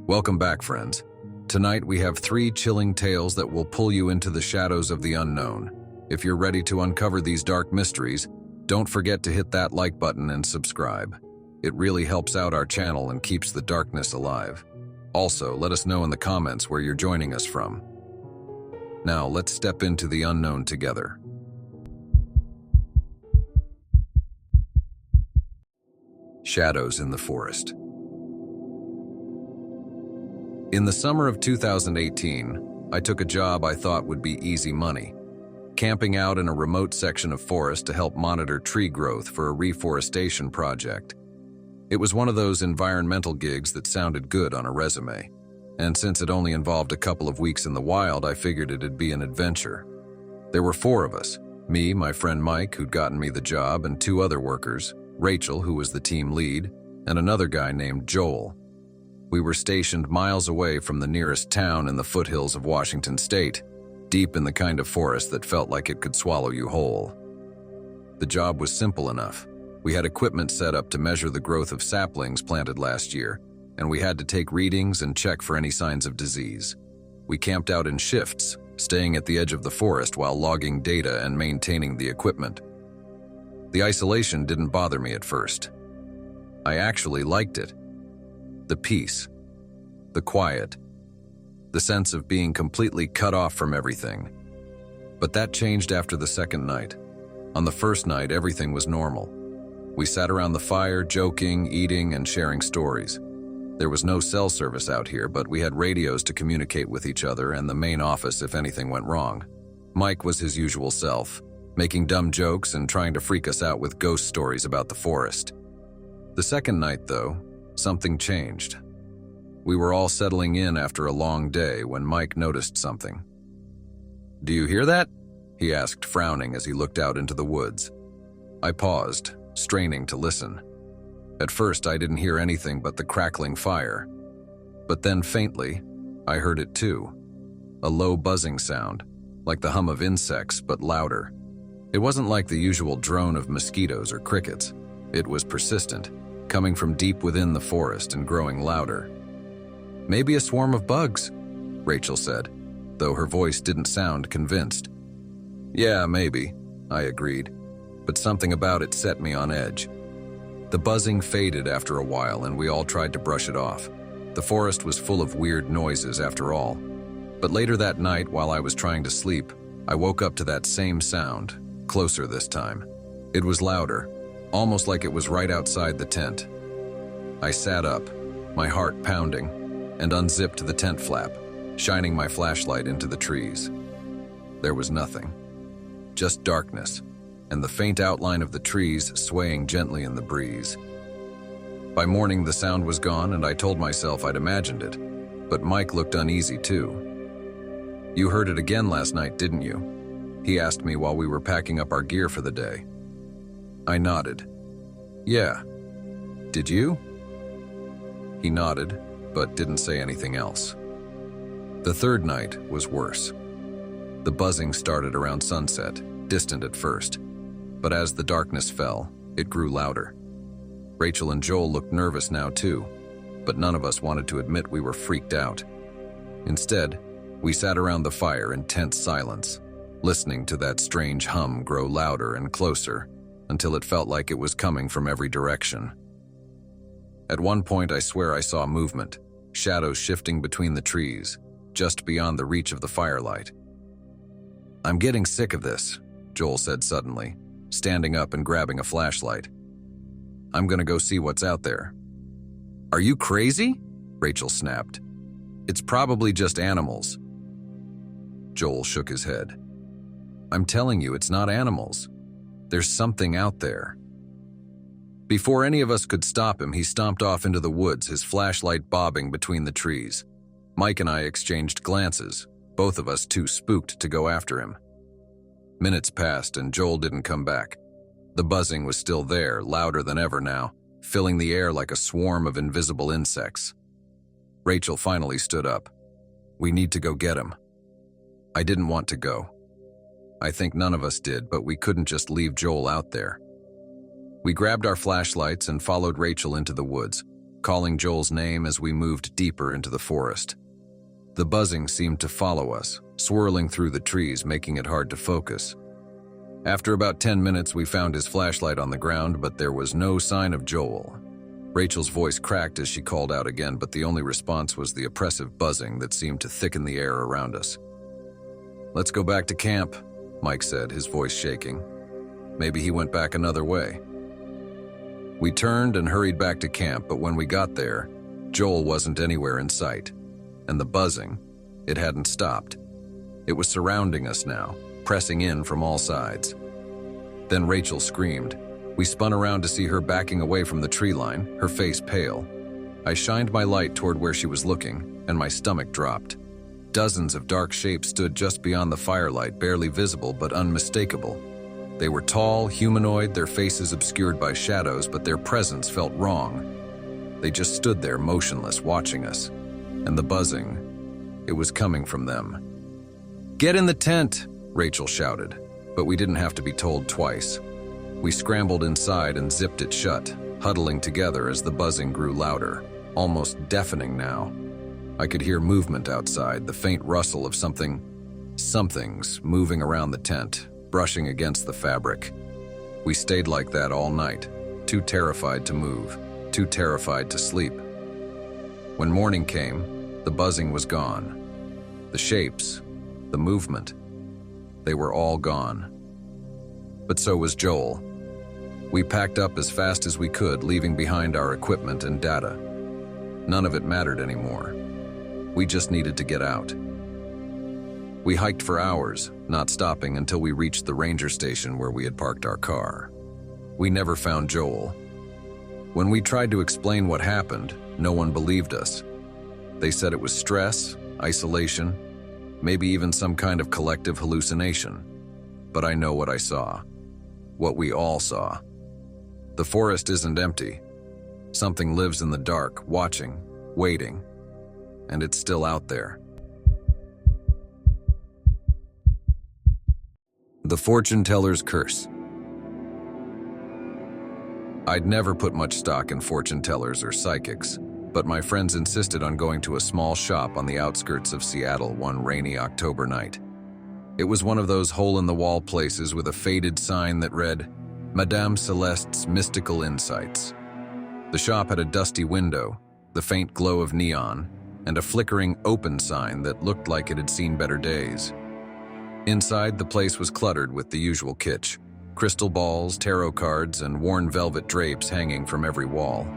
Welcome back, friends. Tonight we have 3 chilling tales that will pull you into the shadows of the unknown. If you're ready to uncover these dark mysteries, don't forget to hit that like button and subscribe. It really helps out our channel and keeps the darkness alive. Also, let us know in the comments where you're joining us from. Now, let's step into the unknown together. Shadows in the forest. In the summer of 2018, I took a job I thought would be easy money, camping out in a remote section of forest to help monitor tree growth for a reforestation project. It was one of those environmental gigs that sounded good on a resume, and since it only involved a couple of weeks in the wild, I figured it'd be an adventure. There were 4 of us, me, my friend Mike, who'd gotten me the job, and 2 other workers, Rachel, who was the team lead, and another guy named Joel. We were stationed miles away from the nearest town in the foothills of Washington State, deep in the kind of forest that felt like it could swallow you whole. The job was simple enough. We had equipment set up to measure the growth of saplings planted last year, and we had to take readings and check for any signs of disease. We camped out in shifts, staying at the edge of the forest while logging data and maintaining the equipment. The isolation didn't bother me at first. I actually liked it. The peace, the quiet, the sense of being completely cut off from everything. But that changed after the second night. On the first night, everything was normal. We sat around the fire, joking, eating, and sharing stories. There was no cell service out here, but we had radios to communicate with each other and the main office if anything went wrong. Mike was his usual self, making dumb jokes and trying to freak us out with ghost stories about the forest. The second night, though, something changed. We were all settling in after a long day when Mike noticed something. "Do you hear that?" he asked, frowning as he looked out into the woods. I paused, straining to listen. At first, I didn't hear anything but the crackling fire. But then faintly, I heard it too. A low buzzing sound, like the hum of insects, but louder. It wasn't like the usual drone of mosquitoes or crickets. It was persistent, coming from deep within the forest and growing louder. "Maybe a swarm of bugs," Rachel said, though her voice didn't sound convinced. "Yeah, maybe," I agreed, but something about it set me on edge. The buzzing faded after a while and we all tried to brush it off. The forest was full of weird noises after all. But later that night, while I was trying to sleep, I woke up to that same sound, closer this time. It was louder, almost like it was right outside the tent. I sat up, my heart pounding, and unzipped the tent flap, shining my flashlight into the trees. There was nothing, just darkness, and the faint outline of the trees swaying gently in the breeze. By morning, the sound was gone, and I told myself I'd imagined it, but Mike looked uneasy too. "You heard it again last night, didn't you?" he asked me while we were packing up our gear for the day. I nodded. "Yeah. Did you?" He nodded, but didn't say anything else. The third night was worse. The buzzing started around sunset, distant at first, but as the darkness fell, it grew louder. Rachel and Joel looked nervous now too, but none of us wanted to admit we were freaked out. Instead, we sat around the fire in tense silence, listening to that strange hum grow louder and closer, until it felt like it was coming from every direction. At one point, I swear I saw movement, shadows shifting between the trees, just beyond the reach of the firelight. "I'm getting sick of this," Joel said suddenly, standing up and grabbing a flashlight. "I'm gonna go see what's out there." "Are you crazy?" Rachel snapped. "It's probably just animals." Joel shook his head. "I'm telling you, it's not animals. There's something out there." Before any of us could stop him, he stomped off into the woods, his flashlight bobbing between the trees. Mike and I exchanged glances, both of us too spooked to go after him. Minutes passed and Joel didn't come back. The buzzing was still there, louder than ever now, filling the air like a swarm of invisible insects. Rachel finally stood up. "We need to go get him." I didn't want to go. I think none of us did, but we couldn't just leave Joel out there. We grabbed our flashlights and followed Rachel into the woods. calling Joel's name as we moved deeper into the forest. The buzzing seemed to follow us, swirling through the trees, making it hard to focus. After about 10 minutes, we found his flashlight on the ground, but there was no sign of Joel. Rachel's voice cracked as she called out again, but the only response was the oppressive buzzing that seemed to thicken the air around us. "Let's go back to camp," Mike said, his voice shaking. Maybe he went back another way. We turned and hurried back to camp, but when we got there, Joel wasn't anywhere in sight. And the buzzing, it hadn't stopped. It was surrounding us now, pressing in from all sides. Then Rachel screamed. We spun around to see her backing away from the tree line, her face pale. I shined my light toward where she was looking, and my stomach dropped. Dozens of dark shapes stood just beyond the firelight, barely visible but unmistakable. They were tall, humanoid, their faces obscured by shadows, but their presence felt wrong. They just stood there motionless, watching us. And the buzzing, it was coming from them. "Get in the tent," Rachel shouted, but we didn't have to be told twice. We scrambled inside and zipped it shut, huddling together as the buzzing grew louder, almost deafening now. I could hear movement outside, the faint rustle of somethings moving around the tent, brushing against the fabric. We stayed like that all night, too terrified to move, too terrified to sleep. When morning came, the buzzing was gone. The shapes, the movement, they were all gone. But so was Joel. We packed up as fast as we could, leaving behind our equipment and data. None of it mattered anymore. We just needed to get out. We hiked for hours, not stopping until we reached the ranger station where we had parked our car. We never found Joel. When we tried to explain what happened, no one believed us. They said it was stress, isolation, maybe even some kind of collective hallucination. But I know what I saw. What we all saw. The forest isn't empty. Something lives in the dark, watching, waiting, and it's still out there. The Fortune Teller's Curse. I'd never put much stock in fortune tellers or psychics, but my friends insisted on going to a small shop on the outskirts of Seattle one rainy October night. It was one of those hole-in-the-wall places with a faded sign that read, Madame Celeste's Mystical Insights. The shop had a dusty window, the faint glow of neon, and a flickering open sign that looked like it had seen better days. Inside, the place was cluttered with the usual kitsch, crystal balls, tarot cards, and worn velvet drapes hanging from every wall.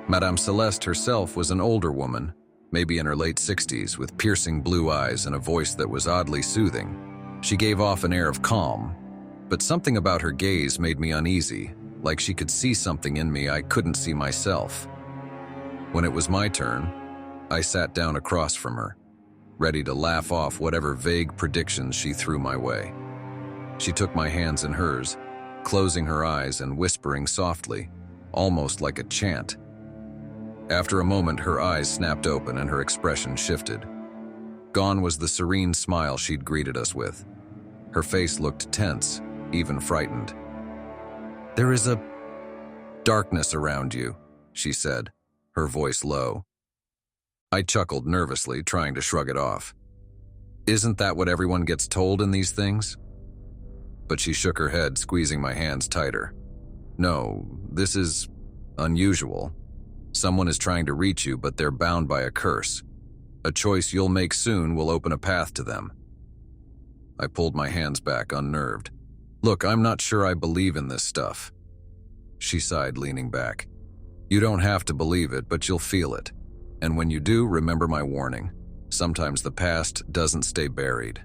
Madame Celeste herself was an older woman, maybe in her late 60s, with piercing blue eyes and a voice that was oddly soothing. She gave off an air of calm, but something about her gaze made me uneasy, like she could see something in me I couldn't see myself. When it was my turn, I sat down across from her, ready to laugh off whatever vague predictions she threw my way. She took my hands in hers, closing her eyes and whispering softly, almost like a chant. After a moment, her eyes snapped open and her expression shifted. Gone was the serene smile she'd greeted us with. Her face looked tense, even frightened. "There is a darkness around you," she said, her voice low. I chuckled nervously, trying to shrug it off. "Isn't that what everyone gets told in these things?" But she shook her head, squeezing my hands tighter. "No, this is unusual. Someone is trying to reach you, but they're bound by a curse. A choice you'll make soon will open a path to them." I pulled my hands back, unnerved. "Look, I'm not sure I believe in this stuff." She sighed, leaning back. "You don't have to believe it, but you'll feel it. And when you do, remember my warning. Sometimes the past doesn't stay buried."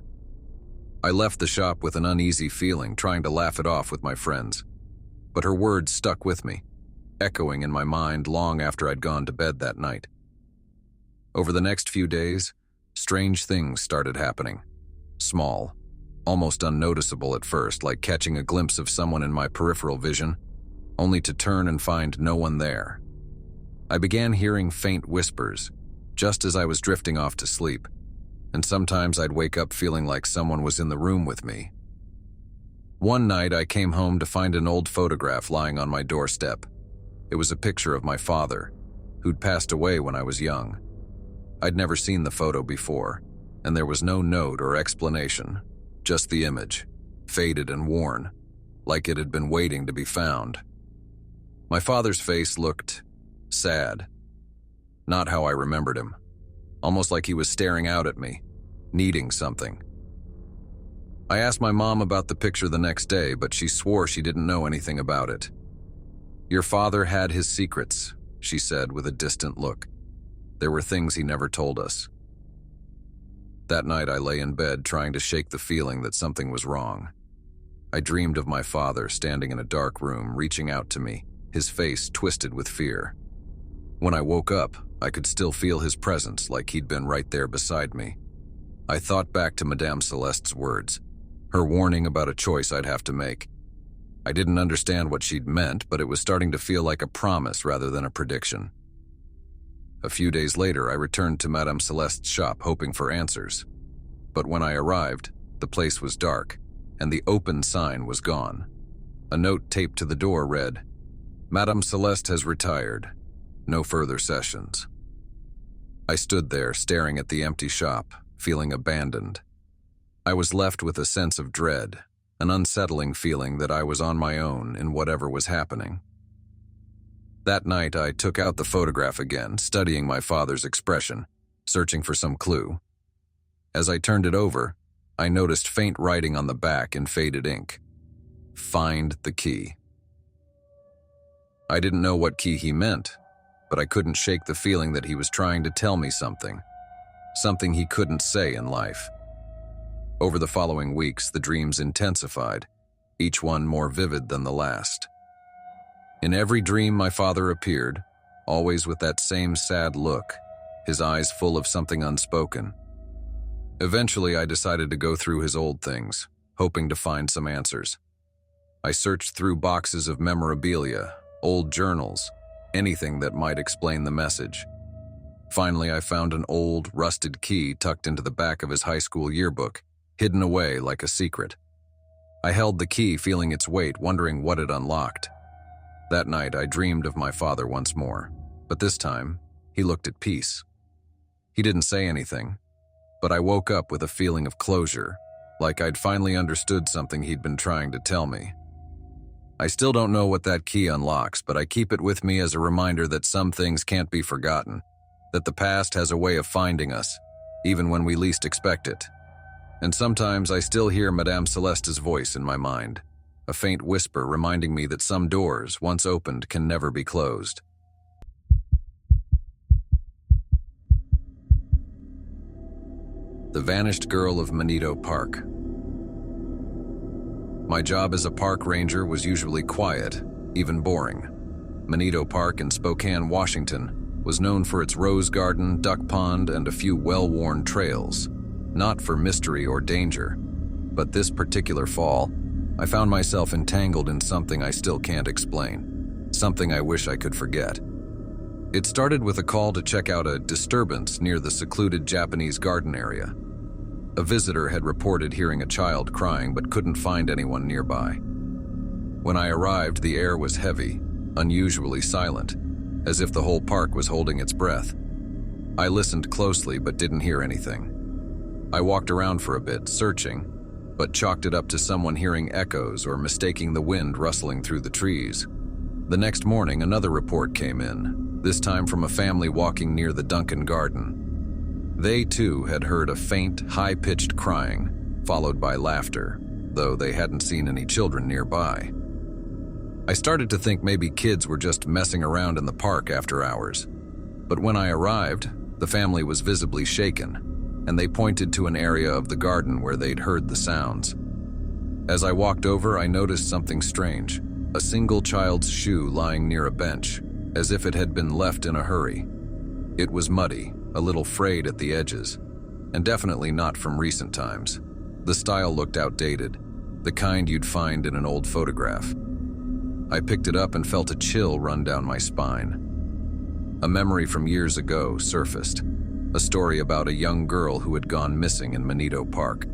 I left the shop with an uneasy feeling, trying to laugh it off with my friends. But her words stuck with me, echoing in my mind long after I'd gone to bed that night. Over the next few days, strange things started happening. Small, almost unnoticeable at first, like catching a glimpse of someone in my peripheral vision, only to turn and find no one there. I began hearing faint whispers, just as I was drifting off to sleep, and sometimes I'd wake up feeling like someone was in the room with me. One night I came home to find an old photograph lying on my doorstep. It was a picture of my father, who'd passed away when I was young. I'd never seen the photo before, and there was no note or explanation, just the image, faded and worn, like it had been waiting to be found. My father's face looked sad, not how I remembered him, almost like he was staring out at me, needing something. I asked my mom about the picture the next day, but she swore she didn't know anything about it. "Your father had his secrets," she said with a distant look. "There were things he never told us." That night I lay in bed trying to shake the feeling that something was wrong. I dreamed of my father standing in a dark room, reaching out to me, his face twisted with fear. When I woke up, I could still feel his presence, like he'd been right there beside me. I thought back to Madame Celeste's words, her warning about a choice I'd have to make. I didn't understand what she'd meant, but it was starting to feel like a promise rather than a prediction. A few days later, I returned to Madame Celeste's shop hoping for answers. But when I arrived, the place was dark, and the open sign was gone. A note taped to the door read, "Madame Celeste has retired. No further sessions." I stood there staring at the empty shop, feeling abandoned. I was left with a sense of dread, an unsettling feeling that I was on my own in whatever was happening. That night, I took out the photograph again, studying my father's expression, searching for some clue. As I turned it over, I noticed faint writing on the back in faded ink. "Find the key." I didn't know what key he meant, but I couldn't shake the feeling that he was trying to tell me something he couldn't say in life. Over the following weeks, the dreams intensified, each one more vivid than the last. In every dream, my father appeared, always with that same sad look, his eyes full of something unspoken. Eventually, I decided to go through his old things, hoping to find some answers. I searched through boxes of memorabilia, old journals, anything that might explain the message. Finally, I found an old, rusted key tucked into the back of his high school yearbook, hidden away like a secret. I held the key, feeling its weight, wondering what it unlocked. That night, I dreamed of my father once more, but this time, he looked at peace. He didn't say anything, but I woke up with a feeling of closure, like I'd finally understood something he'd been trying to tell me. I still don't know what that key unlocks, but I keep it with me as a reminder that some things can't be forgotten, that the past has a way of finding us, even when we least expect it. And sometimes I still hear Madame Celeste's voice in my mind, a faint whisper reminding me that some doors, once opened, can never be closed. The Vanished Girl of Manito Park. My job as a park ranger was usually quiet, even boring. Manito Park in Spokane, Washington, was known for its rose garden, duck pond, and a few well-worn trails, not for mystery or danger. But this particular fall, I found myself entangled in something I still can't explain, something I wish I could forget. It started with a call to check out a disturbance near the secluded Japanese garden area. A visitor had reported hearing a child crying but couldn't find anyone nearby. When I arrived, the air was heavy, unusually silent, as if the whole park was holding its breath. I listened closely but didn't hear anything. I walked around for a bit, searching, but chalked it up to someone hearing echoes or mistaking the wind rustling through the trees. The next morning, another report came in, this time from a family walking near the Duncan garden. They, too, had heard a faint, high-pitched crying, followed by laughter, though they hadn't seen any children nearby. I started to think maybe kids were just messing around in the park after hours. But when I arrived, the family was visibly shaken, and they pointed to an area of the garden where they'd heard the sounds. As I walked over, I noticed something strange, a single child's shoe lying near a bench, as if it had been left in a hurry. It was muddy, a little frayed at the edges, and definitely not from recent times. The style looked outdated, the kind you'd find in an old photograph. I picked it up and felt a chill run down my spine. A memory from years ago surfaced, a story about a young girl who had gone missing in Manito Park.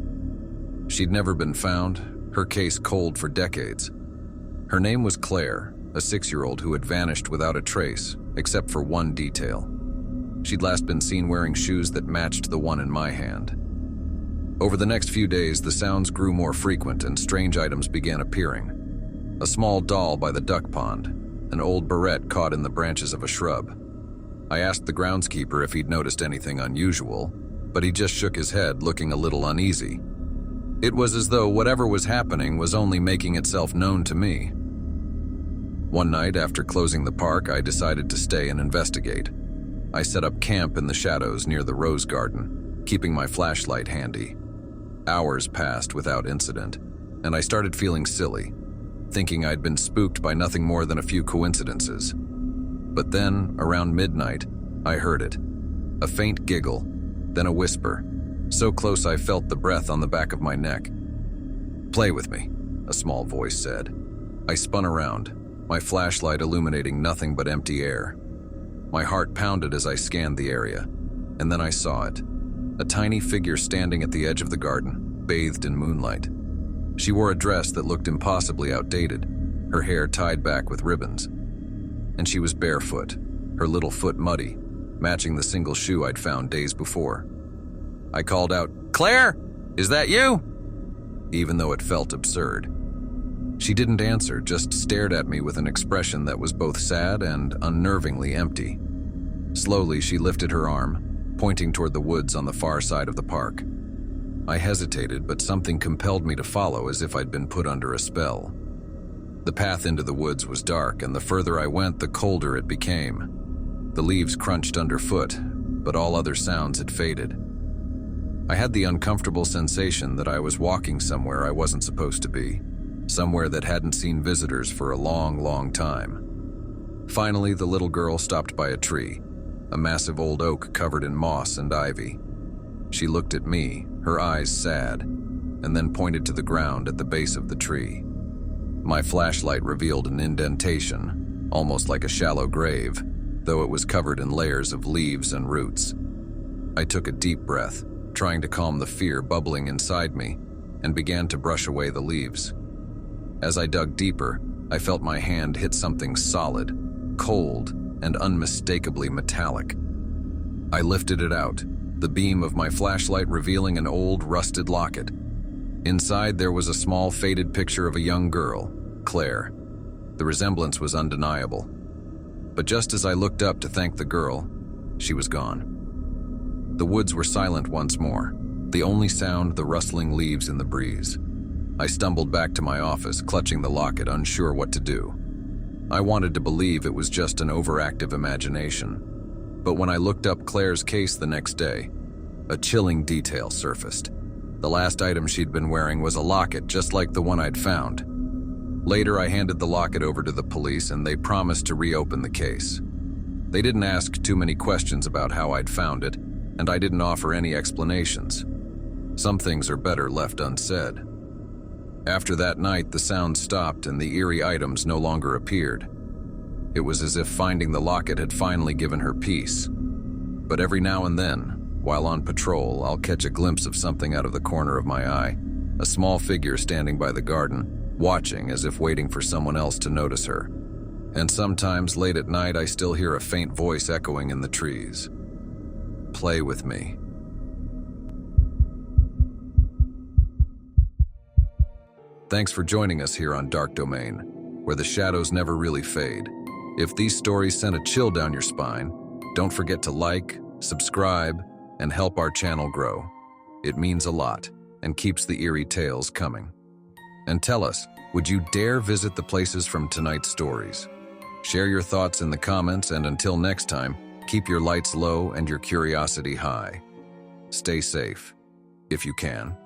She'd never been found, her case cold for decades. Her name was Claire, a 6-year-old who had vanished without a trace except for one detail. She'd last been seen wearing shoes that matched the one in my hand. Over the next few days, the sounds grew more frequent and strange items began appearing. A small doll by the duck pond, an old barrette caught in the branches of a shrub. I asked the groundskeeper if he'd noticed anything unusual, but he just shook his head, looking a little uneasy. It was as though whatever was happening was only making itself known to me. One night, after closing the park, I decided to stay and investigate. I set up camp in the shadows near the rose garden, keeping my flashlight handy. Hours passed without incident, and I started feeling silly, thinking I'd been spooked by nothing more than a few coincidences. But then, around midnight, I heard it. A faint giggle, then a whisper, so close I felt the breath on the back of my neck. "Play with me," a small voice said. I spun around, my flashlight illuminating nothing but empty air. My heart pounded as I scanned the area, and then I saw it. A tiny figure standing at the edge of the garden, bathed in moonlight. She wore a dress that looked impossibly outdated, her hair tied back with ribbons. And she was barefoot, her little foot muddy, matching the single shoe I'd found days before. I called out, "Claire, is that you?" Even though it felt absurd. She didn't answer, just stared at me with an expression that was both sad and unnervingly empty. Slowly, she lifted her arm, pointing toward the woods on the far side of the park. I hesitated, but something compelled me to follow as if I'd been put under a spell. The path into the woods was dark, and the further I went, the colder it became. The leaves crunched underfoot, but all other sounds had faded. I had the uncomfortable sensation that I was walking somewhere I wasn't supposed to be, somewhere that hadn't seen visitors for a long, long time. Finally, the little girl stopped by a tree, a massive old oak covered in moss and ivy. She looked at me, her eyes sad, and then pointed to the ground at the base of the tree. My flashlight revealed an indentation, almost like a shallow grave, though it was covered in layers of leaves and roots. I took a deep breath, trying to calm the fear bubbling inside me, and began to brush away the leaves. As I dug deeper, I felt my hand hit something solid, cold, and unmistakably metallic. I lifted it out, the beam of my flashlight revealing an old, rusted locket. Inside there was a small, faded picture of a young girl, Claire. The resemblance was undeniable. But just as I looked up to thank the girl, she was gone. The woods were silent once more, the only sound the rustling leaves in the breeze. I stumbled back to my office, clutching the locket, unsure what to do. I wanted to believe it was just an overactive imagination. But when I looked up Claire's case the next day, a chilling detail surfaced. The last item she'd been wearing was a locket just like the one I'd found. Later, I handed the locket over to the police and they promised to reopen the case. They didn't ask too many questions about how I'd found it, and I didn't offer any explanations. Some things are better left unsaid. After that night, the sound stopped and the eerie items no longer appeared. It was as if finding the locket had finally given her peace. But every now and then, while on patrol, I'll catch a glimpse of something out of the corner of my eye, a small figure standing by the garden, watching as if waiting for someone else to notice her. And sometimes late at night, I still hear a faint voice echoing in the trees. Play with me. Thanks for joining us here on Dark Domain, where the shadows never really fade. If these stories sent a chill down your spine, don't forget to like, subscribe, and help our channel grow. It means a lot and keeps the eerie tales coming. And tell us, would you dare visit the places from tonight's stories? Share your thoughts in the comments, and until next time, keep your lights low and your curiosity high. Stay safe, if you can.